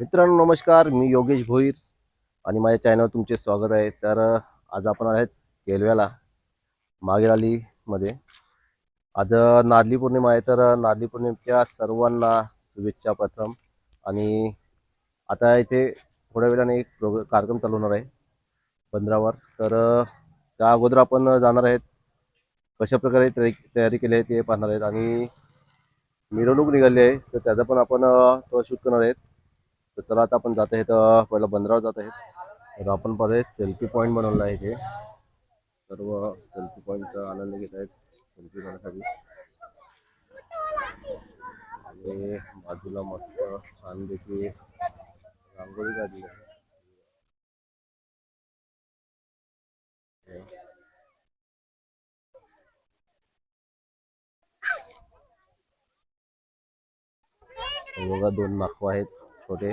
मित्रांनो नमस्कार, मी योगेश भोईर आणि माझ्या चॅनलवर तुमचे स्वागत आहे. तर आज आपण आहेत केलव्याला मागेरालीमध्ये. आज नारळी पौर्णिमा आहे. तर नारळी पौर्णिमेच्या सर्वांना शुभेच्छा प्रथम. आणि आता इथे थोड्या वेळाने एक कार्यक्रम चालू होणार आहे बंदरावर. तर त्या अगोदर आपण जाणार आहेत, कशा प्रकारे तयारी केली आहे ते पाहणार आहेत. आणि मिरवणूक निघाली आहे तर त्याचा पण आपण तो शूट करणार आहेत. तर चला आता आपण जात आहेत, पहिला बंदरावर जात आहेत. तर आपण पाहत सेल्फी पॉईंट बनवला आहे. इथे सर्व सेल्फी पॉईंटचा आनंद घेत आहेत सेल्फी घेण्यासाठी. आणि बाजूला मस्त छानपैकी रांगोळी काढली आहे. बघा, दोन नाखवा आहेत छोटे.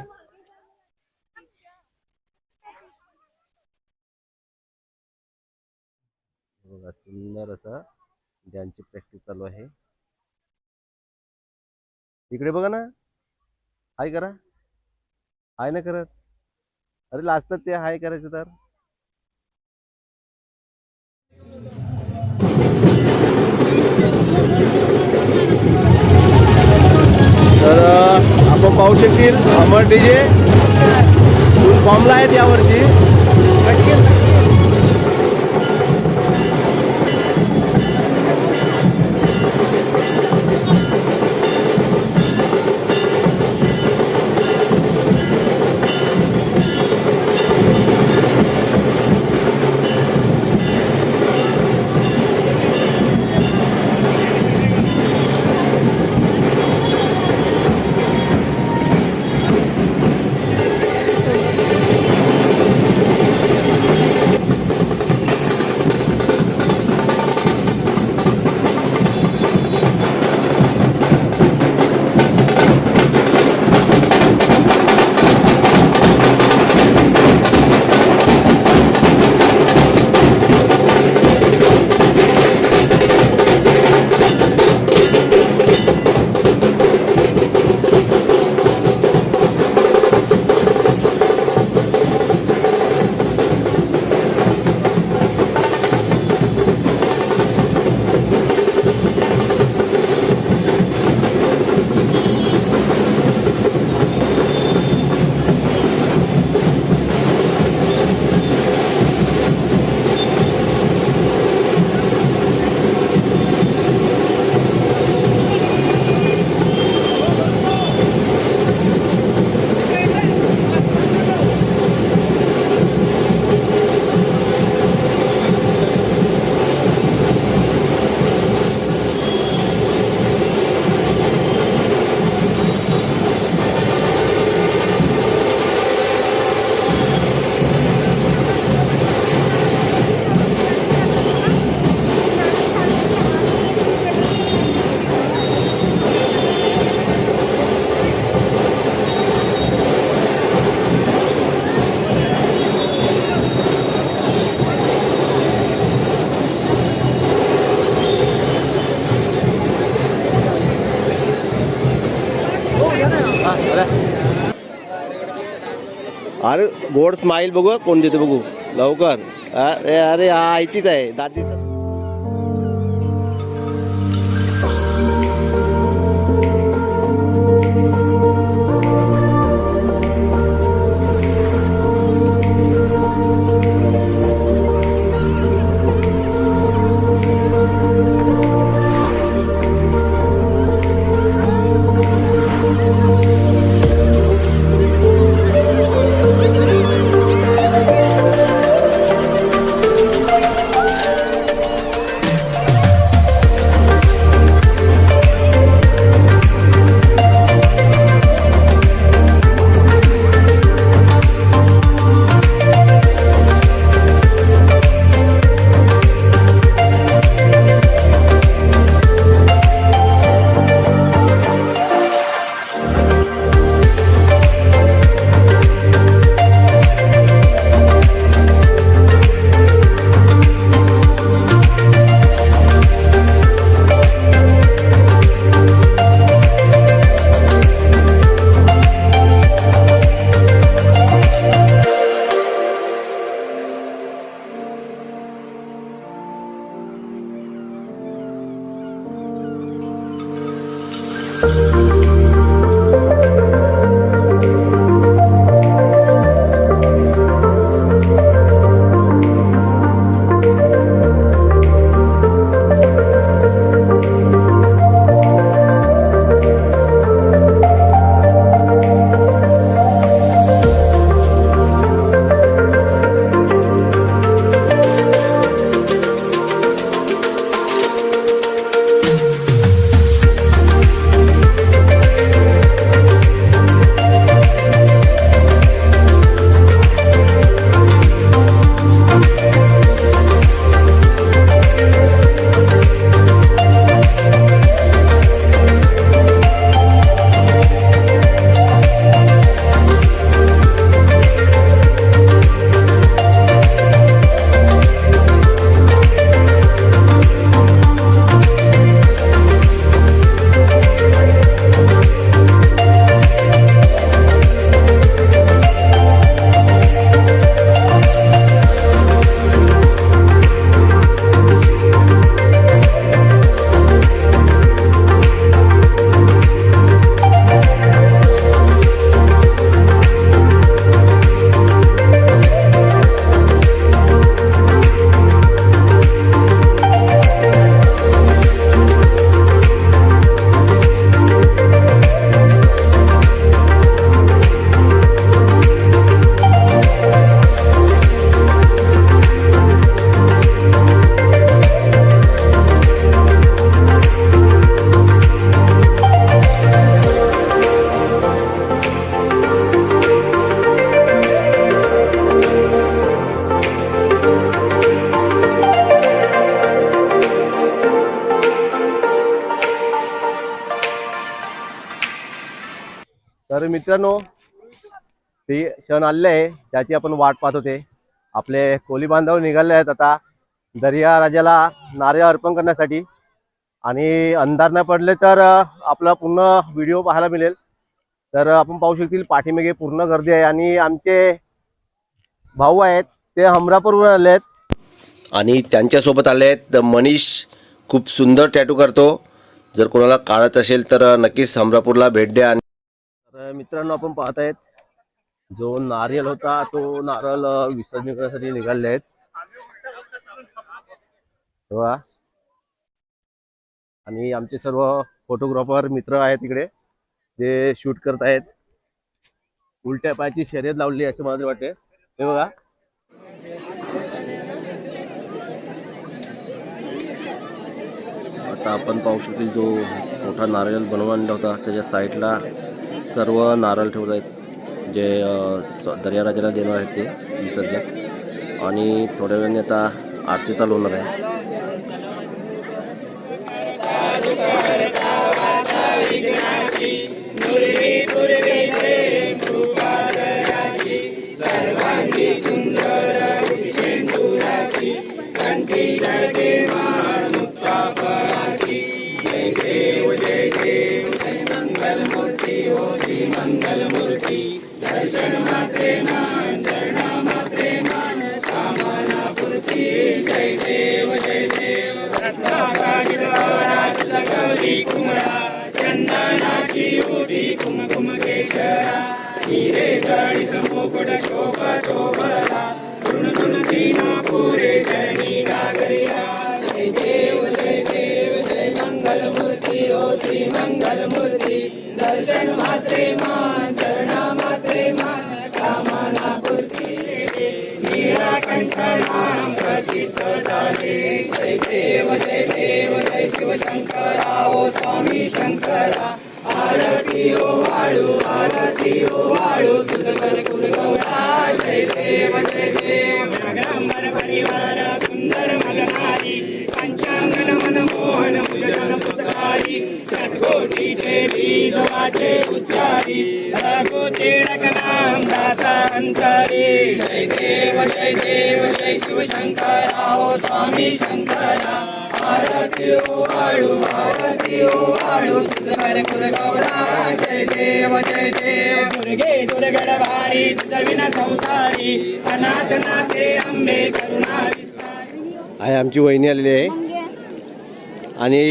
बघा, सुंदर असा ज्यांची प्रॅक्टिस चालू आहे. इकडे बघा ना, हाय करा. हाय ना करत, अरे लाजतात ते हाय करायचं. तर आपण पाहू शकतील अमर डीजे फुल फॉर्मला आहेत यावर्षी. अरे गोड स्माइल बघू, कोण देते बघू लवकर. अरे अरे हा आईचीच आहे, दादी. तर मित्रांनो, ते क्षण आलेले आहे ज्याची आपण वाट पाहत होते. आपले कोली बांधव निघाले आहेत आता दर्या राजाला नारळ अर्पण करण्यासाठी. आणि अंधार नाही पडले तर आपला पूर्ण व्हिडिओ पाहायला मिळेल. तर आपण पाहू शकतील पाठीमागे पूर्ण गर्दी आहे आणि आमचे भाऊ आहेत ते हमरापूरवर आले आहेत आणि त्यांच्यासोबत आले आहेत मनीष. खूप सुंदर टॅटू करतो. जर कोणाला काढत असेल तर नक्कीच हमरापूरला भेट द्या. तर मित्रांनो, आपण पाहत आहेत जो नारियल होता तो नारळ विसर्जन करण्यासाठी निघाले आहेत तेव्हा. आणि आमचे सर्व फोटोग्राफर मित्र आहेत तिकडे जे शूट करत आहेत. उलट्या पायाची शर्यत लावली असं मला वाटते. हे बघा, आता आपण पाहू शकतो जो मोठा नारळ बनवून आणला होता त्याच्या साईडला सर्व नारळ ठेवत आहेत जे दर्याराजाला देणार आहेत ते विसर्जन. आणि थोड्या वेळाने आता आरती चालू होणार आहे. दर्शन मात्रे मान चरणा मात्रे मान कामना पूर्ती नीलकंठ नाम प्रसिद्ध झाले. जय देव जय शिव शंकरा ओ स्वामी शंकरा. आरती ओ वाळू तुझवर कुलगौरा. जय देव जगदंबर परिवार सुंदर मगनारी. पंचांगन मनमोहन मुजन पुत्रारी. षटकोटीचे बीज वाचे उच्चारी. रघु तिलक नाम दासा अंतरी. जय देव जय शिव शंकरा ओ स्वामी शंकरा. आरती ओ वाळू तुझवर कुलगौरा. जय देव दुर्गे दुर्गड भारी तुझ विना संसारी. अनाथ नाथे अंबे करुणा विस्तारी. आहे आमची वहिनी आलेली आहे आणि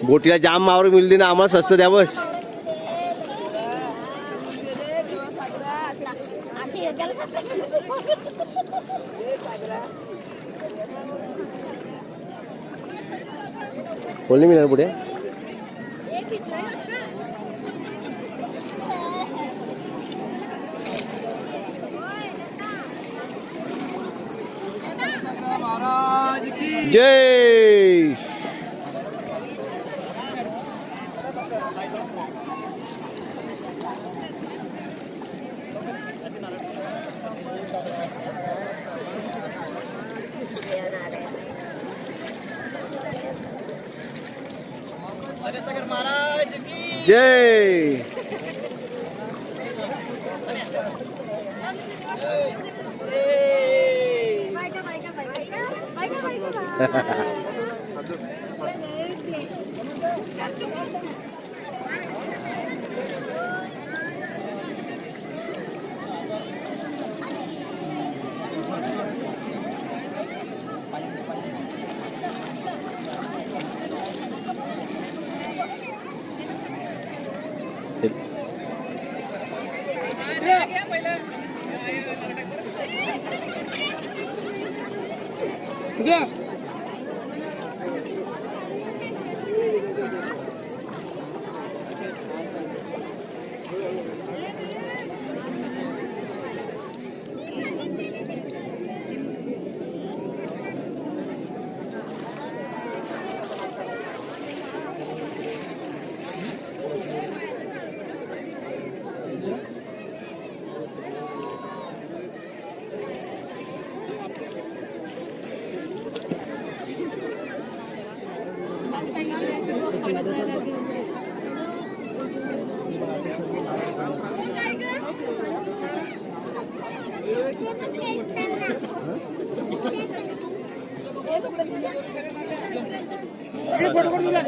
बोटीला जाम मावर मिळते ना, आम्हाला स्वस्त द्या बस. कोणी मिळणार पुढे. जय जय.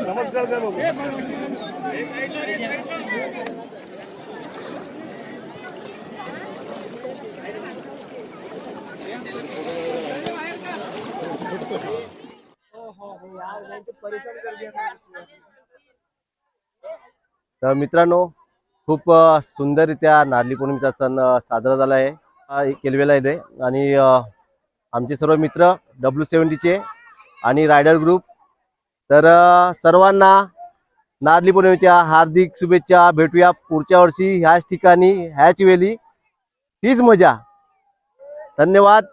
नमस्कार कर बाबू. तर मित्रांनो, खूप सुंदररित्या नारळी पौर्णिमेचा सण साजरा झाला आहे केलवेला इथे. आणि आमचे सर्व मित्र W70चे आणि रायडर ग्रुप, तर सर्वांना नारळी पौर्णिमेच्या हार्दिक शुभेच्छा. भेटूया पुढच्या वर्षी ह्याच ठिकाणी ह्याच वेळी. हीच मजा. धन्यवाद.